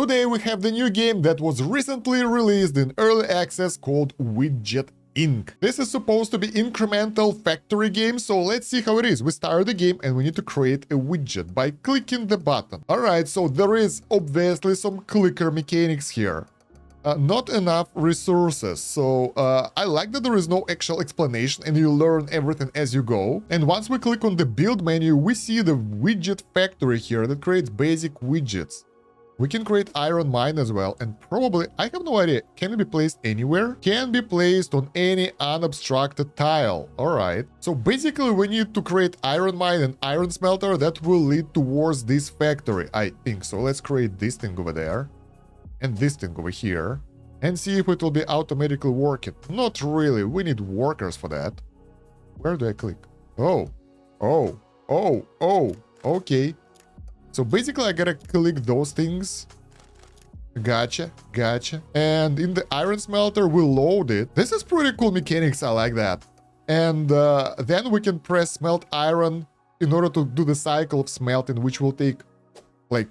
Today we have the new game that was recently released in early access called Widget Inc. This is supposed to be incremental factory game, so let's see how it is. We start the game and we need to create a widget by clicking the button. Alright, so there is obviously some clicker mechanics here. Not enough resources, so I like that there is no actual explanation and you learn everything as you go. And once we click on the build menu, we see the widget factory here that creates basic widgets. We can create iron mine as well, and probably, I have no idea, can it be placed anywhere? Can be placed on any unobstructed tile. Alright, so basically we need to create iron mine and iron smelter that will lead towards this factory, I think. So let's create this thing over there and this thing over here and see if it will be automatically working. Not really, we need workers for that. Where do I click? Oh, okay. So basically I gotta click those things. Gotcha. And in the iron smelter we load it. This is pretty cool mechanics, I like that. And then we can press smelt iron in order to do the cycle of smelting, which will take like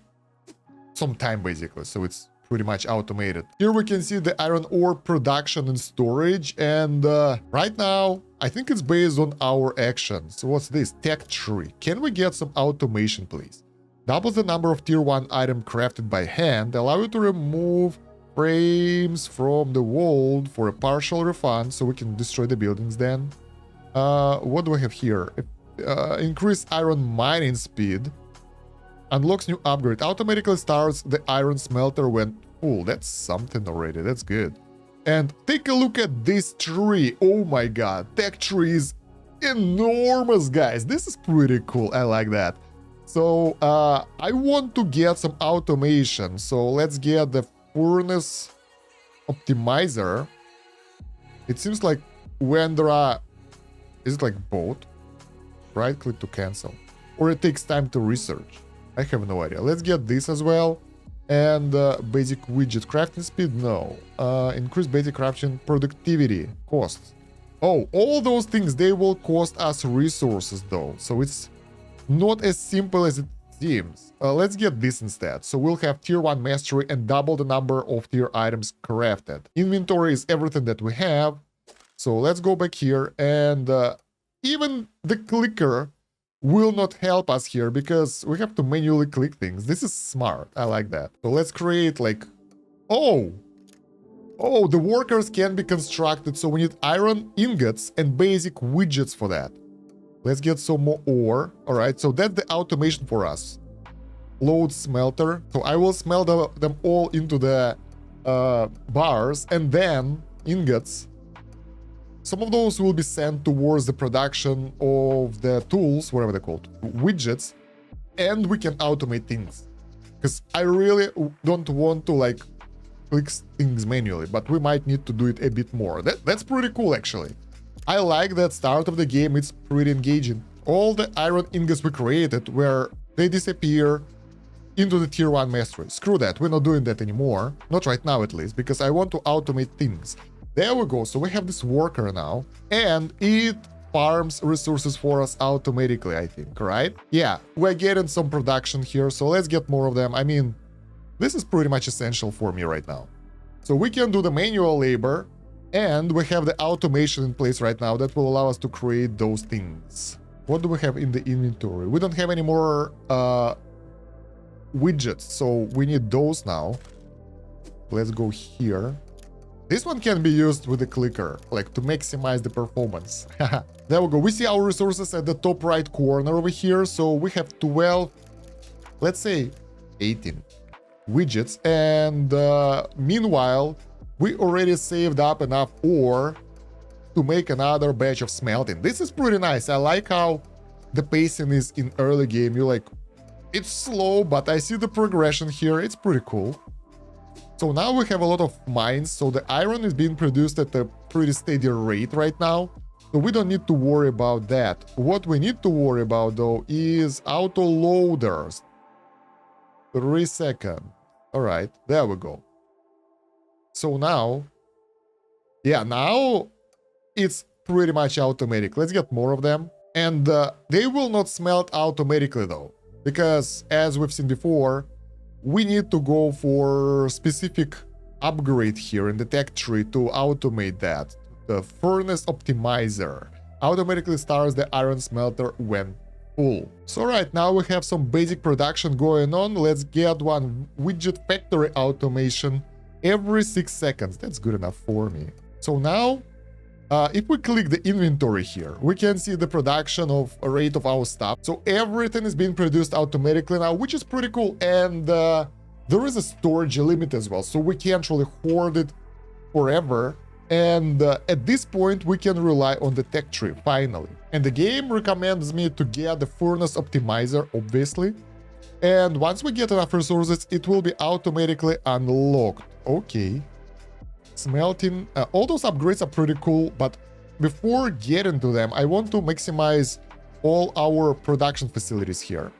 some time basically. So it's pretty much automated. Here we can see the iron ore production and storage, and right now I think it's based on our actions. So what's this? Tech tree. Can we get some automation, please? Double the number of tier 1 item crafted by hand, allow you to remove frames from the wall for a partial refund, so we can destroy the buildings then. What do I have here? Increase iron mining speed. Unlocks new upgrade. Automatically starts the iron smelter when full. That's something already. That's good. And take a look at this tree. Oh my god. Tech tree is enormous, guys. This is pretty cool. I like that. So I want to get some automation. So let's get the furnace optimizer. It seems like when there are... Is it like both? Right click to cancel. Or it takes time to research. I have no idea. Let's get this as well. And basic widget crafting speed? No. Increase basic crafting productivity. Cost. Oh, all those things, they will cost us resources though. So it's not as simple as it seems. Let's get this instead. So we'll have tier 1 mastery and double the number of tier items crafted. Inventory is everything that we have. So let's go back here, and even the clicker will not help us here because we have to manually click things. This is smart. I like that. So let's create like... Oh, the workers can be constructed. So we need iron ingots and basic widgets for that. Let's get some more ore. All right, so that's the automation for us. Load smelter. So I will smelt them all into the bars, and then ingots. Some of those will be sent towards the production of the tools, whatever they're called, widgets, and we can automate things. Because I really don't want to like click things manually, but we might need to do it a bit more. That's pretty cool, actually. I like that start of the game, it's pretty engaging. All the iron ingots we created, where they disappear into the tier 1 mastery. Screw that, we're not doing that anymore. Not right now at least, because I want to automate things. There we go, so we have this worker now, and it farms resources for us automatically, I think, right? Yeah, we're getting some production here, so let's get more of them. I mean, this is pretty much essential for me right now. So we can do the manual labor, and we have the automation in place right now that will allow us to create those things. What do we have in the inventory? We don't have any more widgets, so we need those now. Let's go here. This one can be used with the clicker, like to maximize the performance. There we go. We see our resources at the top right corner over here. So we have 12, let's say 18 widgets. And meanwhile, we already saved up enough ore to make another batch of smelting. This is pretty nice. I like how the pacing is in early game. You're like, it's slow, but I see the progression here. It's pretty cool. So now we have a lot of mines. So the iron is being produced at a pretty steady rate right now. So we don't need to worry about that. What we need to worry about though is auto loaders. 3 seconds. All right, there we go. So now, yeah, now it's pretty much automatic. Let's get more of them. And they will not smelt automatically though, because as we've seen before, we need to go for specific upgrade here in the tech tree to automate that. The furnace optimizer automatically starts the iron smelter when full. So right now we have some basic production going on. Let's get one widget factory automation every 6 seconds. That's good enough for me. So now if we click the inventory here, we can see the production of a rate of our stuff. So everything is being produced automatically now, which is pretty cool. And there is a storage limit as well, so we can't really hoard it forever. And at this point, we can rely on the tech tree, finally. And the game recommends me to get the furnace optimizer, obviously. And once we get enough resources, it will be automatically unlocked. Okay. Smelting, all those upgrades are pretty cool, but before getting to them, I want to maximize all our production facilities here.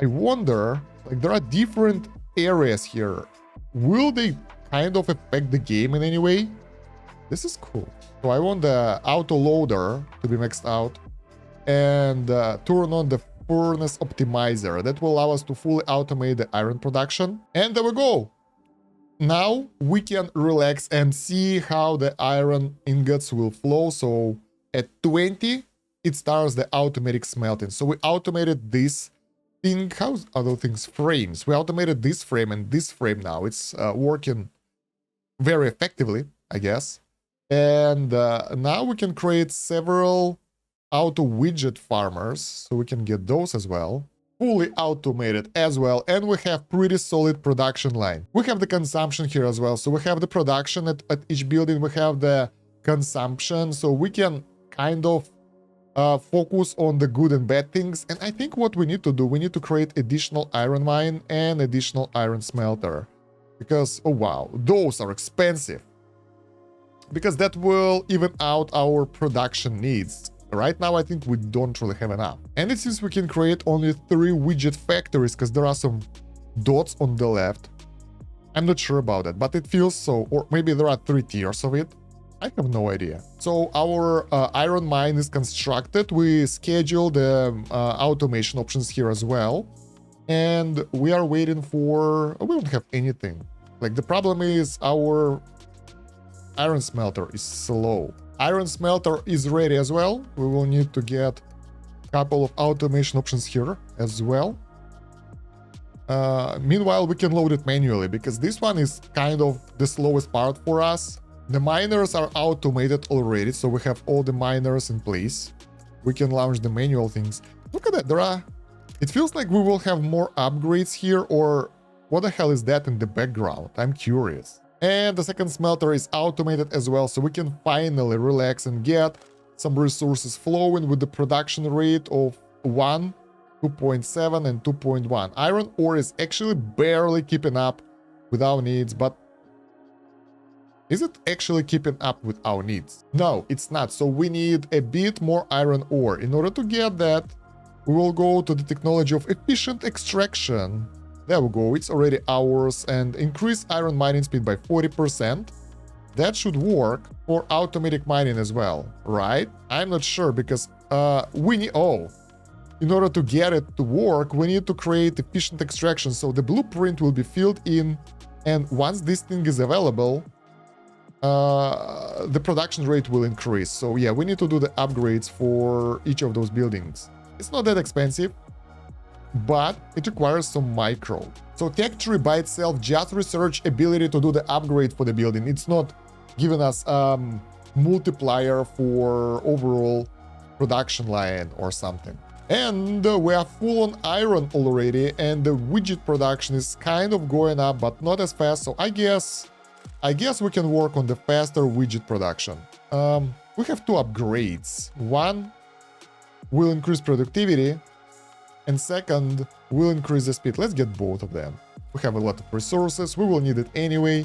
I wonder, like, there are different areas here. Will they kind of affect the game in any way? This is cool. So I want the auto loader to be maxed out and turn on the furnace optimizer. That will allow us to fully automate the iron production. And there we go. Now we can relax and see how the iron ingots will flow. So at 20, it starts the automatic smelting. So we automated this thing. How's other things? Frames. We automated this frame and this frame now. It's working very effectively, I guess. And now we can create several auto widget farmers. So we can get those as well. Fully automated as well, and we have pretty solid production line. We have the consumption here as well, so we have the production at each building, we have the consumption, so we can kind of focus on the good and bad things. And I think what we need to do, we need to create additional iron mine and additional iron smelter, because oh wow, those are expensive, because that will even out our production needs. Right now, I think we don't really have enough. And it seems we can create only 3 widget factories, because there are some dots on the left. I'm not sure about that, but it feels so. Or maybe there are 3 tiers of it. I have no idea. So our iron mine is constructed. We schedule the automation options here as well. And we are waiting for... we don't have anything. Like, the problem is our iron smelter is slow. Iron smelter is ready as well. We will need to get a couple of automation options here as well. Meanwhile, we can load it manually, because this one is kind of the slowest part for us. The miners are automated already, so we have all the miners in place. We can launch the manual things. Look at that, there are... It feels like we will have more upgrades here, or what the hell is that in the background? I'm curious. And the second smelter is automated as well, so we can finally relax and get some resources flowing with the production rate of 1, 2.7, and 2.1. Iron ore is actually barely keeping up with our needs, but is it actually keeping up with our needs? No, it's not, so we need a bit more iron ore. In order to get that, we will go to the technology of efficient extraction. There we go, it's already ours, and increase iron mining speed by 40%. That should work for automatic mining as well, right? I'm not sure, because we need... Oh, in order to get it to work, we need to create efficient extraction. So the blueprint will be filled in, and once this thing is available, the production rate will increase. So yeah, we need to do the upgrades for each of those buildings. It's not that expensive, but it requires some micro. So tech tree by itself just research ability to do the upgrade for the building. It's not giving us multiplier for overall production line or something. And we are full on iron already, and the widget production is kind of going up, but not as fast. So I guess we can work on the faster widget production. We have 2 upgrades. One will increase productivity, and second will increase the speed. Let's get both of them. We have a lot of resources, we will need it anyway.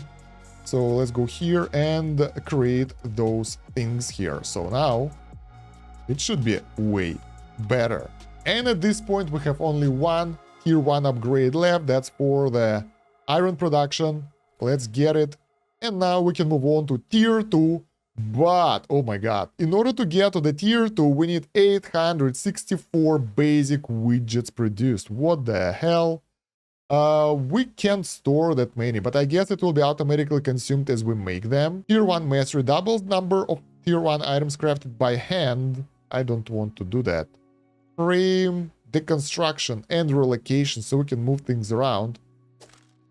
So let's go here and create those things here. So now it should be way better. And at this point we have only one tier 1 upgrade left. That's for the iron production. Let's get it. And now we can move on to tier 2. But, oh my god, in order to get to the tier 2, we need 864 basic widgets produced. What the hell? We can't store that many, but I guess it will be automatically consumed as we make them. Tier 1 mastery doubles number of tier 1 items crafted by hand. I don't want to do that. Frame, deconstruction, and relocation so we can move things around.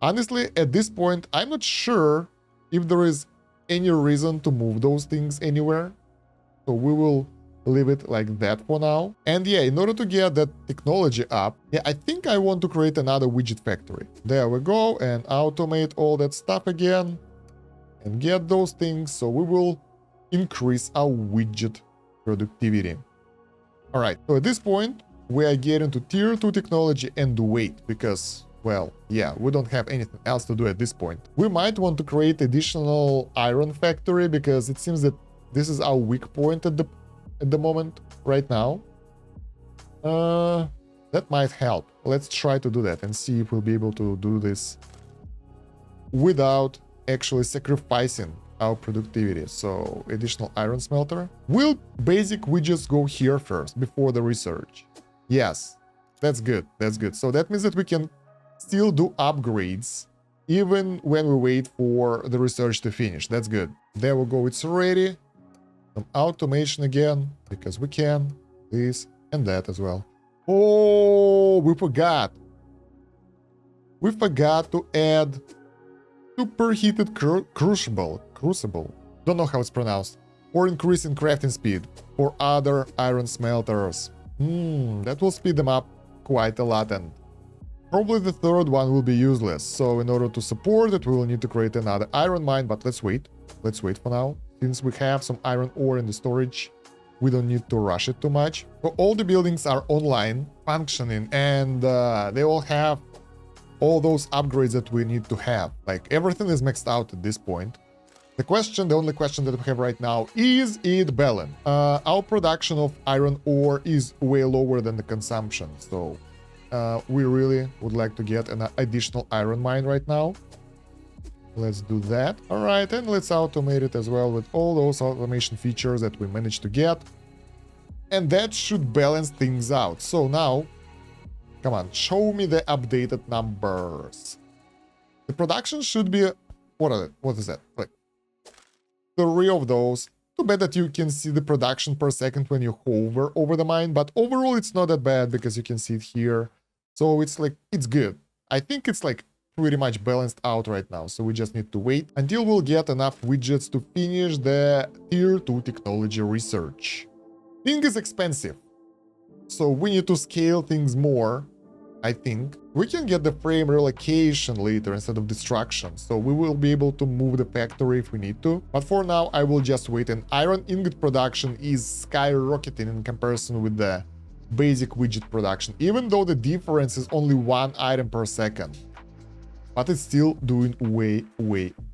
Honestly, at this point, I'm not sure if there is any reason to move those things anywhere. So we will leave it like that for now. And yeah, in order to get that technology up, yeah, I think I want to create another widget factory. There we go, and automate all that stuff again and get those things. So we will increase our widget productivity. All right, so at this point, we are getting to tier 2 technology and weight because, well, yeah, we don't have anything else to do at this point. We might want to create additional iron factory because it seems that this is our weak point at the moment, right now. That might help. Let's try to do that and see if we'll be able to do this without actually sacrificing our productivity. So additional iron smelter. Will basic widgets go here first before the research? Yes, that's good. That's good. So that means that we can still do upgrades even when we wait for the research to finish. That's good. There we go. It's ready. Some automation again, because we can. This and that as well. Oh, we forgot. We forgot to add superheated crucible. Don't know how it's pronounced. Or increase in crafting speed for other iron smelters. That will speed them up quite a lot, and probably the third one will be useless. So in order to support it, we will need to create another iron mine, but let's wait. Let's wait for now. Since we have some iron ore in the storage, we don't need to rush it too much. So all the buildings are online, functioning, and they all have all those upgrades that we need to have. Like, everything is maxed out at this point. The only question that we have right now, is it balanced? Our production of iron ore is way lower than the consumption, so we really would like to get an additional iron mine right now. Let's do that. All right, and let's automate it as well with all those automation features that we managed to get. And that should balance things out. So now, come on, show me the updated numbers. The production should be, what is that? Like 3 of those. Too bad that you can see the production per second when you hover over the mine, but overall it's not that bad because you can see it here. So it's like, it's good. I think it's like pretty much balanced out right now, so we just need to wait until we'll get enough widgets to finish the tier 2 technology research. Thing is expensive, so we need to scale things more. I think we can get the frame relocation later instead of destruction, so we will be able to move the factory if we need to. But for now, I will just wait, and iron ingot production is skyrocketing in comparison with the basic widget production, even though the difference is only 1 item per second. But it's still doing way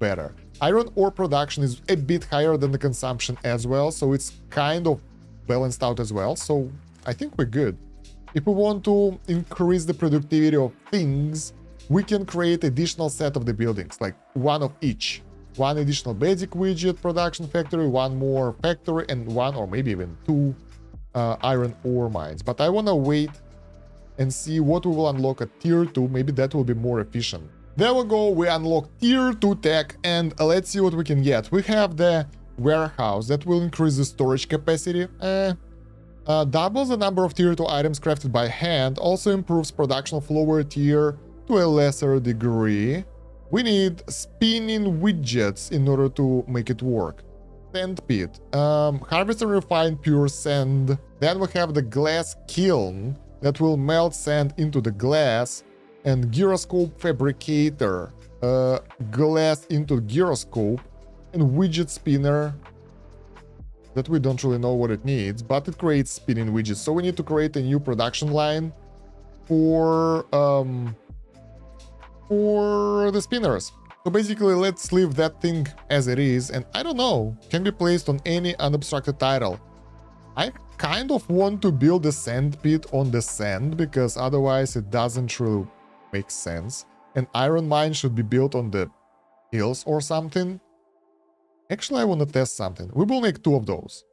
better. Iron ore production is a bit higher than the consumption as well, so it's kind of balanced out as well. So I think we're good. If we want to increase the productivity of things, we can create additional set of the buildings, like 1 of each. 1 additional basic widget production factory, 1 more factory, and 1 or maybe even 2 iron ore mines. But I want to wait and see what we will unlock at tier 2. Maybe that will be more efficient. There we go, we unlock tier 2 tech, and let's see what we can get. We have the warehouse that will increase the storage capacity. Doubles the number of tier 2 items crafted by hand, also improves production of lower tier to a lesser degree. We need spinning widgets in order to make it work. Sand pit, harvest and refine pure sand. Then we have the glass kiln that will melt sand into the glass. And gyroscope fabricator, glass into gyroscope, and widget spinner that we don't really know what it needs, but it creates spinning widgets. So we need to create a new production line for the spinners. So basically, let's leave that thing as it is, and I don't know, can be placed on any unobstructed tile. I kind of want to build a sand pit on the sand, because otherwise it doesn't really make sense. An iron mine should be built on the hills or something. Actually, I want to test something. We will make 2 of those.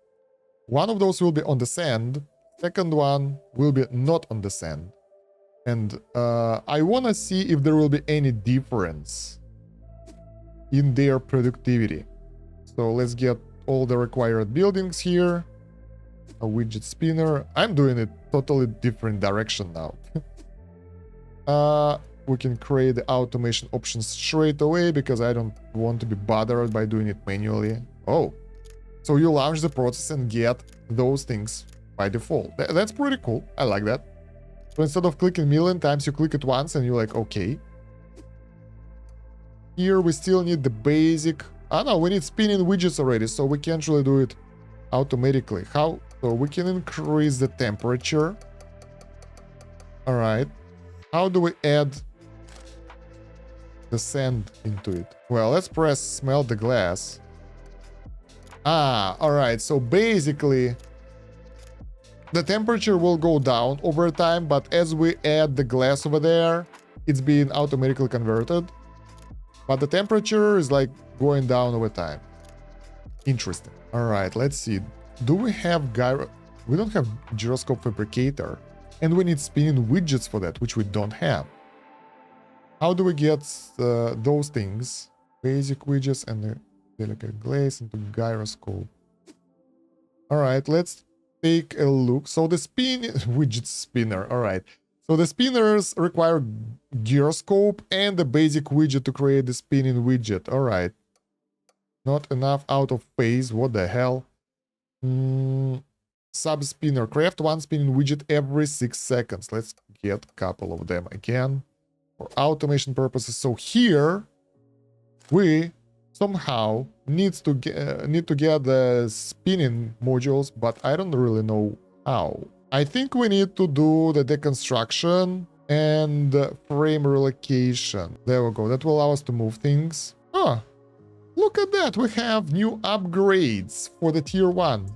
One of those will be on the sand. Second one will be not on the sand. And I want to see if there will be any difference in their productivity. So let's get all the required buildings here. A widget spinner. I'm doing it totally different direction now. We can create the automation options straight away because I don't want to be bothered by doing it manually. Oh, so you launch the process and get those things by default. That's pretty cool. I like that. So instead of clicking a million times, you click it once and you're like, okay. Here we still need the basic... Oh no, we need spinning widgets already, so we can't really do it automatically. How? So we can increase the temperature. All right. How do we add the sand into it? Well, let's press smelt the glass. Ah, all right. So basically, the temperature will go down over time, but as we add the glass over there, it's being automatically converted. But the temperature is like going down over time. Interesting. All right, let's see. Do we have gyro? We don't have gyroscope fabricator, and we need spinning widgets for that, which we don't have. How do we get those things? Basic widgets and the delicate glaze into gyroscope. All right, let's take a look. So the spin widget spinner. All right. So the spinners require gyroscope and the basic widget to create the spinning widget. All right. Not enough out of phase. What the hell? Sub spinner. Craft one spinning widget every 6 seconds. Let's get a couple of them again for automation purposes. So here we somehow need to get the spinning modules, but I don't really know how. I think we need to do the deconstruction and frame relocation. There we go. That will allow us to move things. Oh, look at that. We have new upgrades for the tier 1.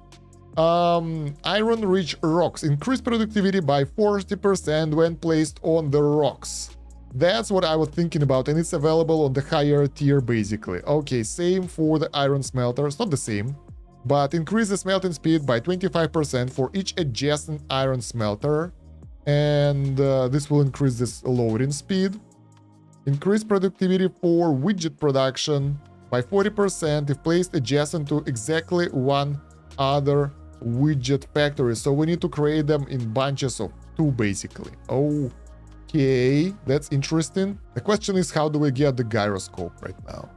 Iron rich rocks. Increase productivity by 40% when placed on the rocks. That's what I was thinking about, and it's available on the higher tier basically. Okay, same for the iron smelters. Not the same, but increase the smelting speed by 25% for each adjacent iron smelter. And this will increase this loading speed. Increase productivity for widget production by 40% if placed adjacent to exactly one other widget factory. So we need to create them in bunches of 2 basically. Okay, that's interesting. The question is, how do we get the gyroscope right now?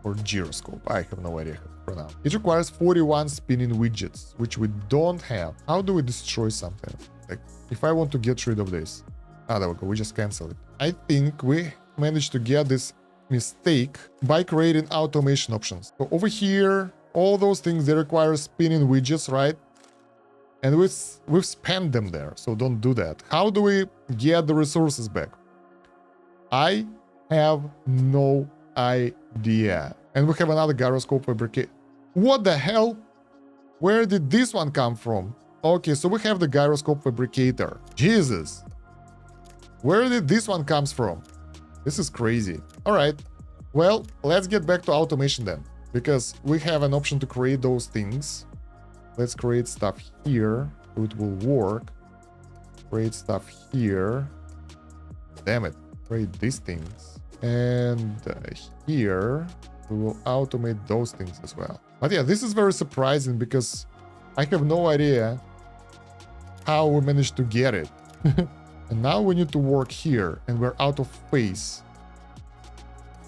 Or gyroscope? I have no idea for now. It requires 41 spinning widgets, which we don't have. How do we destroy something? Like, if I want to get rid of this. Ah, there we go. We just cancel it. I think we managed to get this mistake by creating automation options. So over here, all those things, they require spinning widgets, right? And we've spent them there, so don't do that. How do we get the resources back? I have no idea. And we have another gyroscope fabricate. What the hell? Where did this one come from? Okay, so we have the gyroscope fabricator. Jesus. Where did this one comes from? This is crazy. All right. Well, let's get back to automation then, because we have an option to create those things. Let's create stuff here, so it will work. Create stuff here. Damn it. Create these things. And here, we will automate those things as well. But yeah, this is very surprising because I have no idea how we managed to get it. And now we need to work here, and we're out of phase.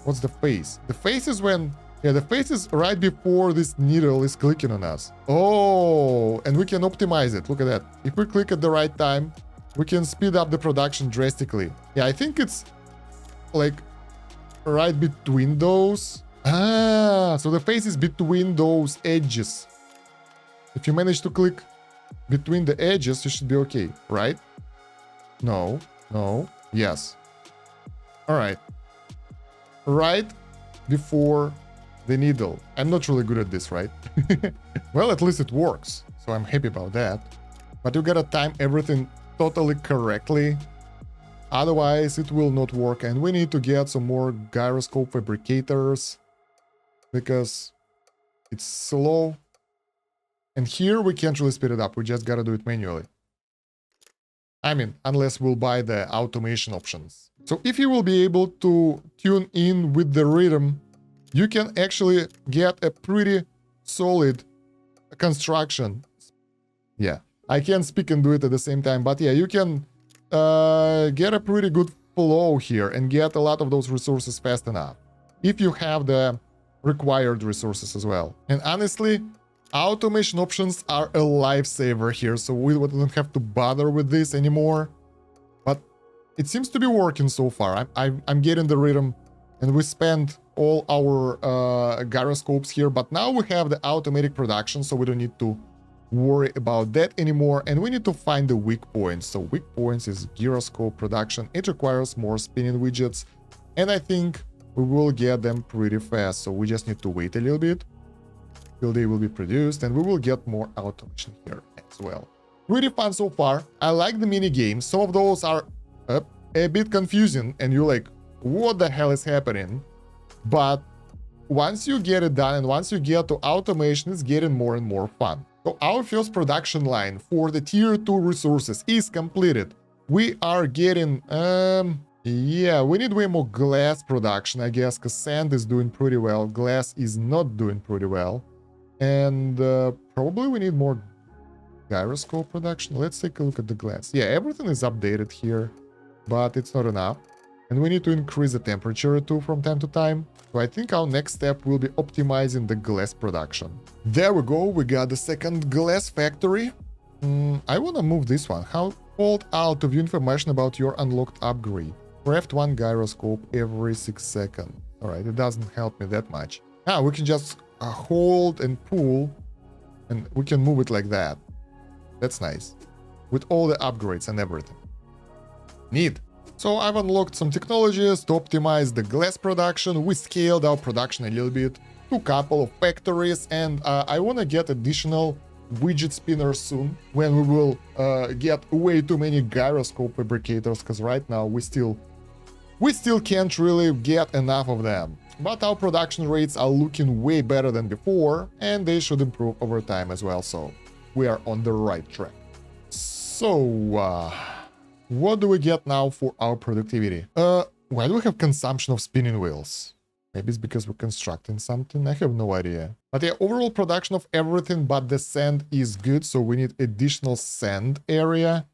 What's the phase? The phase is when... Yeah, the phase is right before this needle is clicking on us. Oh, and we can optimize it. Look at that. If we click at the right time, we can speed up the production drastically. Yeah, I think it's like right between those. Ah, so the phase is between those edges. If you manage to click between the edges, you should be okay, right? No, no, yes. All right. Right before the needle. I'm not really good at this, right? Well, at least it works, so I'm happy about that. But you gotta time everything totally correctly. Otherwise, it will not work, and we need to get some more gyroscope fabricators because it's slow. And here we can't really speed it up. We just gotta do it manually. I mean, unless we'll buy the automation options. So if you will be able to tune in with the rhythm, you can actually get a pretty solid construction. Yeah, I can speak and do it at the same time, but yeah, you can get a pretty good flow here and get a lot of those resources fast enough if you have the required resources as well. And honestly, automation options are a lifesaver here, so we don't have to bother with this anymore. But it seems to be working so far. I'm getting the rhythm, and we spent all our gyroscopes here, but now we have the automatic production, so we don't need to worry about that anymore. And we need to find the weak points. So weak points is gyroscope production. It requires more spinning widgets, and I think we will get them pretty fast. So we just need to wait a little bit till they will be produced, and we will get more automation here as well. Pretty fun so far. I like the mini games. Some of those are a bit confusing, and you're like, what the hell is happening? But once you get it done and once you get to automation, it's getting more and more fun. So our first production line for the tier 2 resources is completed. We are getting, yeah, we need way more glass production, I guess, because sand is doing pretty well. Glass is not doing pretty well. And probably we need more gyroscope production. Let's take a look at the glass. Yeah, everything is updated here, but it's not enough. And we need to increase the temperature too from time to time. So I think our next step will be optimizing the glass production. There we go. We got the second glass factory. I want to move this one. Hold Alt to view information about your unlocked upgrade. Craft one gyroscope every 6 seconds. All right, it doesn't help me that much. We can just hold and pull, and we can move it like that. That's nice. With all the upgrades and everything. Neat. So I've unlocked some technologies to optimize the glass production. We scaled our production a little bit to a couple of factories, and I want to get additional widget spinners soon when we will get way too many gyroscope fabricators, because right now we still can't really get enough of them. But our production rates are looking way better than before, and they should improve over time as well, so we are on the right track. So, what do we get now for our productivity? Why do we have consumption of spinning wheels? Maybe it's because we're constructing something? I have no idea. But yeah, overall production of everything but the sand is good, so we need additional sand area.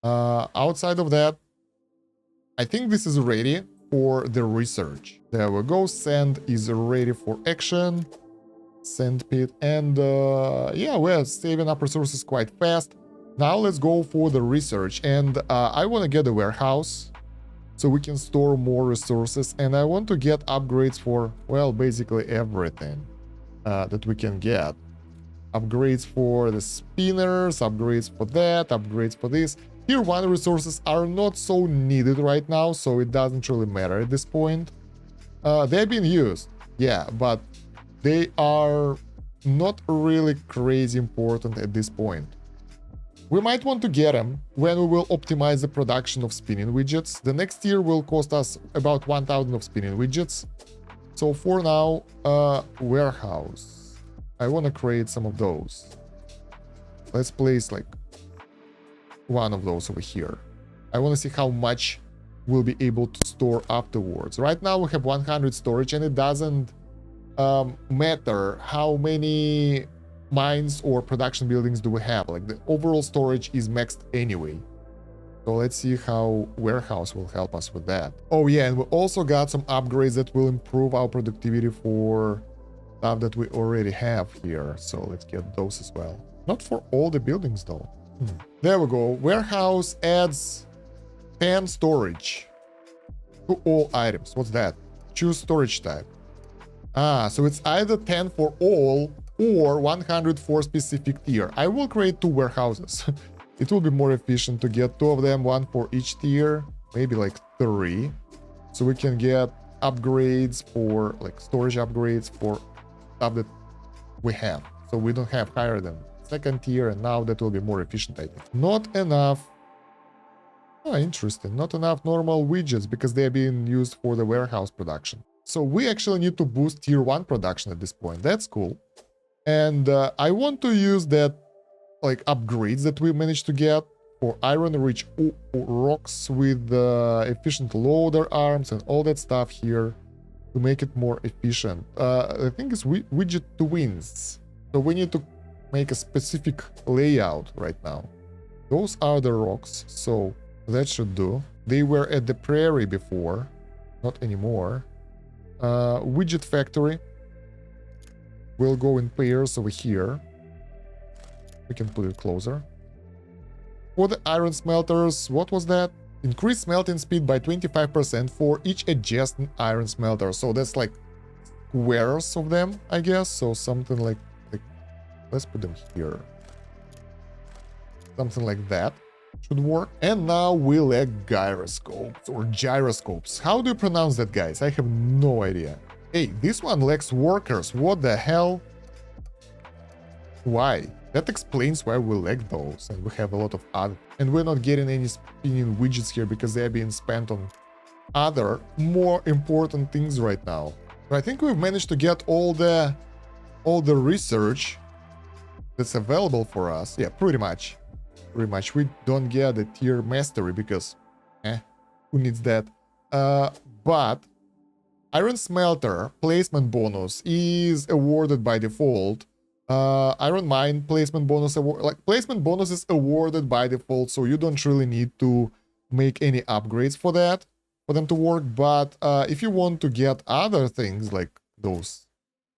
Outside of that, I think this is ready for the research. There we go, sand is ready for action. Sand pit, and yeah, we're saving up resources quite fast. Now let's go for the research, and I want to get a warehouse so we can store more resources, and I want to get upgrades for, well, basically everything that we can get. Upgrades for the spinners, upgrades for that, upgrades for this. Tier 1 resources are not so needed right now, so it doesn't really matter at this point. They're being used, yeah, but they are not really crazy important at this point. We might want to get them when we will optimize the production of spinning widgets. The next tier will cost us about 1,000 of spinning widgets. So for now, warehouse. I want to create some of those. Let's place like one of those over here. I want to see how much we'll be able to store afterwards. Right now we have 100 storage, and it doesn't matter how many mines or production buildings do we have. Like, the overall storage is maxed anyway. So let's see how warehouse will help us with that. Oh yeah, and we also got some upgrades that will improve our productivity for stuff that we already have here. So let's get those as well. Not for all the buildings though. There we go. Warehouse adds 10 storage to all items. What's that? Choose storage type. So it's either 10 for all or 100 for specific tier. I will create 2 warehouses. It will be more efficient to get 2 of them, 1 for each tier, maybe like 3. So we can get upgrades for, like, storage upgrades for stuff that we have. So we don't have higher than 2nd tier, and now that will be more efficient, I think. Not enough. Oh, interesting. Not enough normal widgets because they are being used for the warehouse production. So we actually need to boost tier 1 production at this point. That's cool. And I want to use that, like, upgrades that we managed to get for iron-rich rocks with efficient loader arms and all that stuff here to make it more efficient. The thing is widget twins. So we need to make a specific layout right now. Those are the rocks, so that should do. They were at the prairie before, not anymore. Widget factory will go in pairs over here. We can put it closer. For the iron smelters, what was that? Increase smelting speed by 25% for each adjacent iron smelter. So that's like squares of them, I guess. So something like let's put them here. Something like that should work. And now we lack gyroscopes or gyroscopes. How do you pronounce that, guys? I have no idea. Hey, this one lacks workers. What the hell? Why? That explains why we lack those, and we have a lot of other. And we're not getting any spinning widgets here because they're being spent on other, more important things right now. So I think we've managed to get all the research that's available for us. Yeah, pretty much. Pretty much. We don't get the tier mastery because, who needs that? But iron smelter placement bonus is awarded by default. Iron mine placement bonus placement bonus is awarded by default, so you don't really need to make any upgrades for that for them to work. But if you want to get other things like those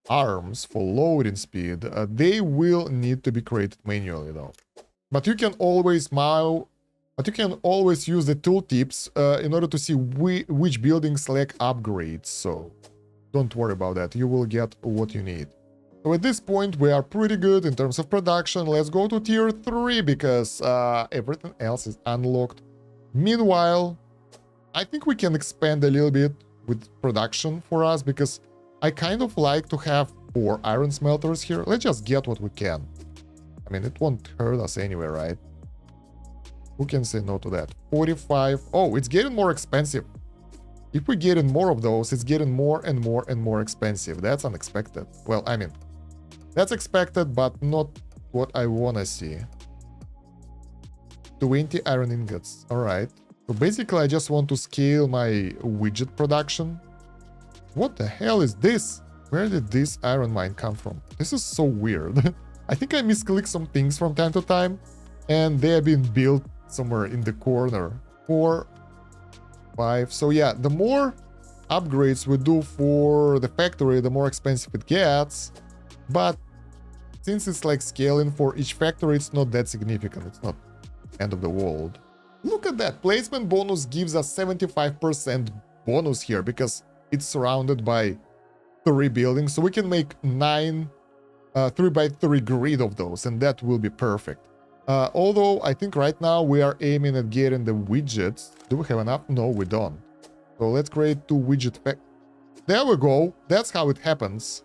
arms for loading speed, they will need to be created manually though. But you can always use the tooltips in order to see which buildings lack upgrades. So don't worry about that. You will get what you need. So at this point, we are pretty good in terms of production. Let's go to tier 3 because everything else is unlocked. Meanwhile, I think we can expand a little bit with production for us because I kind of like to have 4 iron smelters here. Let's just get what we can. I mean, it won't hurt us anyway, right? Who can say no to that? 45. Oh, it's getting more expensive. If we get in more of those, it's getting more and more and more expensive. That's unexpected. Well, I mean, that's expected, but not what I want to see. 20 iron ingots. All right. So basically, I just want to scale my widget production. What the hell is this? Where did this iron mine come from? This is so weird. I think I misclick some things from time to time, and they have been built somewhere in the corner. 4, 5. So yeah, the more upgrades we do for the factory, the more expensive it gets. But since it's like scaling for each factory, it's not that significant. It's not end of the world. Look at that. Placement bonus gives us 75% bonus here because it's surrounded by 3 buildings. So we can make 9 3x3 grid of those, and that will be perfect. Although I think right now we are aiming at getting the widgets. Do we have enough? No, we don't. So let's create 2 widget pack. There we go. That's how it happens.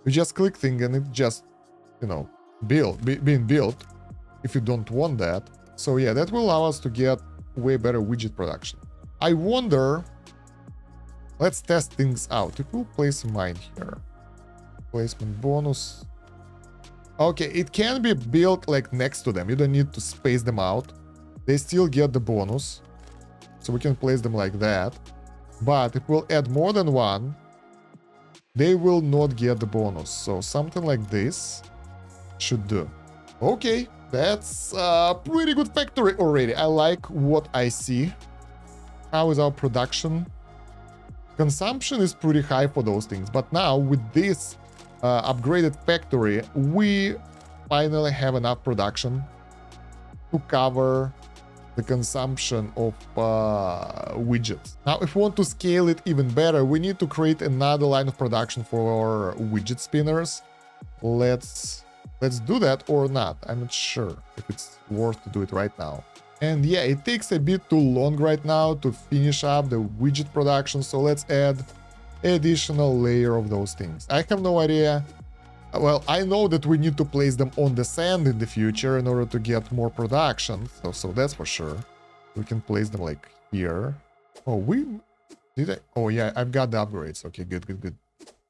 You just click thing and it just, you know, being built if you don't want that. So yeah, that will allow us to get way better widget production. I wonder, let's test things out. If we'll place mine here, placement bonus. Okay, it can be built like next to them. You don't need to space them out. They still get the bonus. So we can place them like that. But if we'll add more than one, they will not get the bonus. So something like this should do. Okay, that's a pretty good factory already. I like what I see. How is our production? Consumption is pretty high for those things. But now with this upgraded factory, we finally have enough production to cover the consumption of widgets. Now, if we want to scale it even better, we need to create another line of production for widget spinners. Let's do that or not. I'm not sure if it's worth to do it right now. And yeah, it takes a bit too long right now to finish up the widget production, so let's add additional layer of those things. I have no idea. Well, I know that we need to place them on the sand in the future in order to get more production. So that's for sure. We can place them like here. Oh, oh yeah, I've got the upgrades. Okay, good.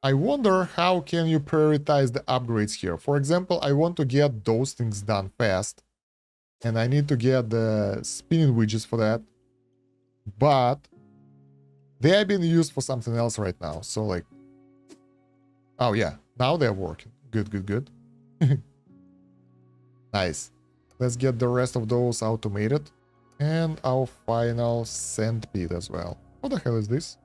I wonder how can you prioritize the upgrades here. For example, I want to get those things done fast. And I need to get the spinning widgets for that. But they have been used for something else right now. So like, oh yeah, now they're working. Good, good, good. Nice. Let's get the rest of those automated. And our final sand pit as well. What the hell is this?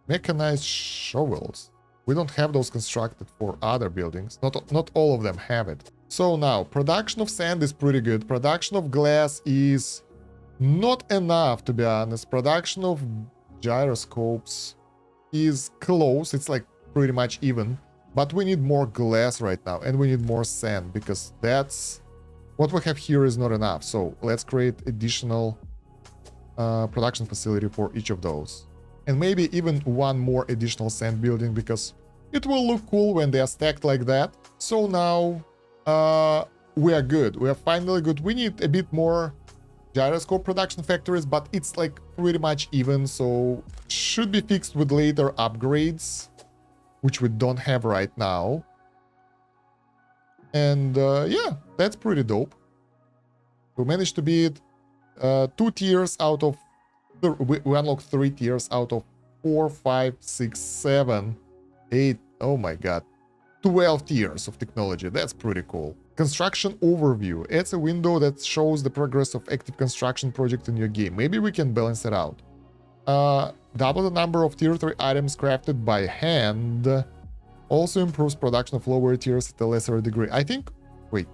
Mechanized shovels. We don't have those constructed for other buildings. Not all of them have it. So now, production of sand is pretty good. Production of glass is not enough, to be honest. Production of gyroscopes is close. It's like pretty much even. But we need more glass right now. And we need more sand, because that's... what we have here is not enough. So let's create additional production facility for each of those. And maybe even one more additional sand building, because it will look cool when they are stacked like that. So now we are good. We are finally good. We need a bit more gyroscope production factories, but it's like pretty much even. So should be fixed with later upgrades, which we don't have right now. And yeah, that's pretty dope. We managed to beat 2 tiers out of... we unlocked 3 tiers out of 4, 5, 6, 7, 8... oh my god. 12 tiers of technology. That's pretty cool. Construction overview. It's a window that shows the progress of active construction project in your game. Maybe we can balance it out. Double the number of tier 3 items crafted by hand. Also improves production of lower tiers at a lesser degree. I think... wait.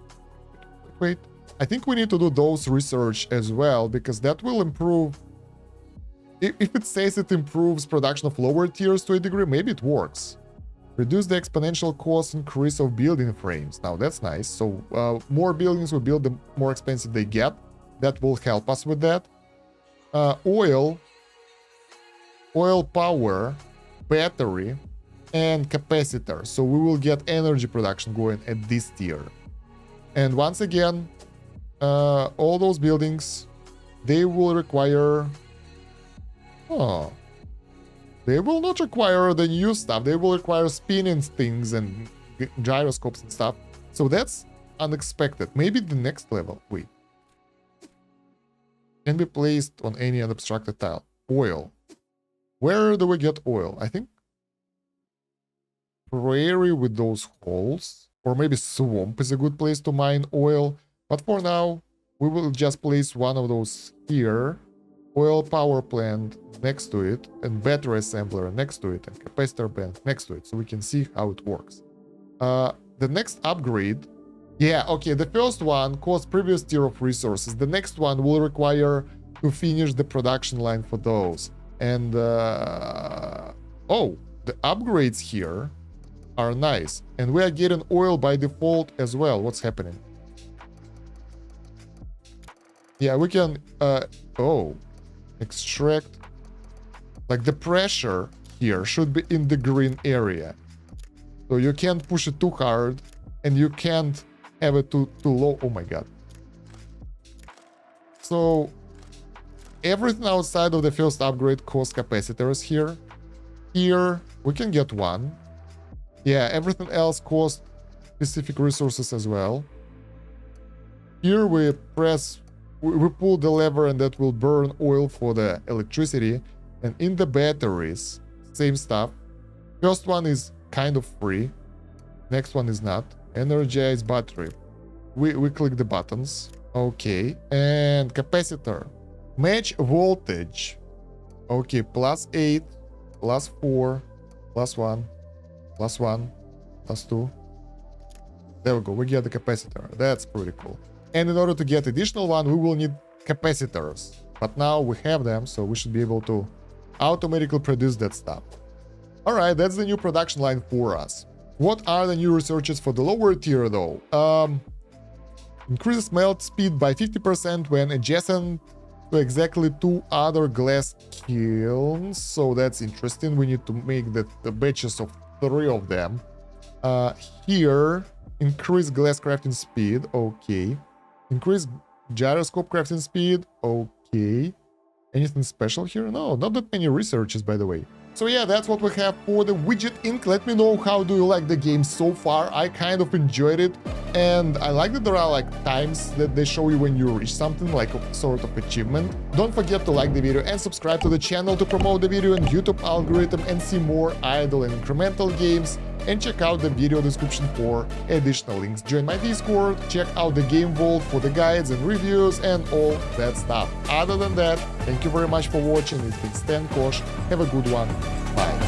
I think we need to do those research as well, because that will improve... if it says it improves production of lower tiers to a degree, maybe it works. Reduce the exponential cost increase of building frames. Now that's nice. So more buildings we build, the more expensive they get. That will help us with that. Oil power, battery, and capacitor. So we will get energy production going at this tier. And once again, all those buildings, they will require... oh, they will not require the new stuff. They will require spinning things and gyroscopes and stuff. So that's unexpected. Maybe the next level. Wait. Can be placed on any unobstructed tile. Oil. Where do we get oil? I think prairie with those holes. Or maybe swamp is a good place to mine oil. But for now, we will just place one of those here. Oil power plant next to it, and battery assembler next to it, and capacitor bank next to it, so we can see how it works. The next upgrade... yeah, okay, the first one cost previous tier of resources. The next one will require to finish the production line for those. And... oh, the upgrades here are nice. And we are getting oil by default as well. What's happening? Yeah, we can... oh... extract, like the pressure here should be in the green area, so you can't push it too hard and you can't have it too low. Oh my god. So everything outside of the first upgrade costs capacitors here. Here we can get one. Yeah, everything else costs specific resources as well. Here we pull the lever and that will burn oil for the electricity. And in the batteries, same stuff. First one is kind of free. Next one is not. Energize battery. We click the buttons. Okay. And capacitor. Match voltage. Okay, +8, +4, +1, +1, +2. There we go. We get the capacitor. That's pretty cool. And in order to get additional one, we will need capacitors. But now we have them, so we should be able to automatically produce that stuff. Alright, that's the new production line for us. What are the new researches for the lower tier though? Increases melt speed by 50% when adjacent to exactly 2 other glass kilns. So that's interesting. We need to make the batches of 3 of them. Here, increase glass crafting speed. Okay. Increase gyroscope crafting speed. Okay. Anything special here? No, not that many researches, by the way. So yeah, that's what we have for the Widget Inc. Let me know how do you like the game so far. I kind of enjoyed it. And I like that there are like times that they show you when you reach something, like a sort of achievement. Don't forget to like the video and subscribe to the channel to promote the video in YouTube algorithm and see more idle and incremental games. And check out the video description for additional links. Join my Discord, check out the Game Vault for the guides and reviews and all that stuff. Other than that, thank you very much for watching. It's been Stan Kosh. Have a good one. Bye.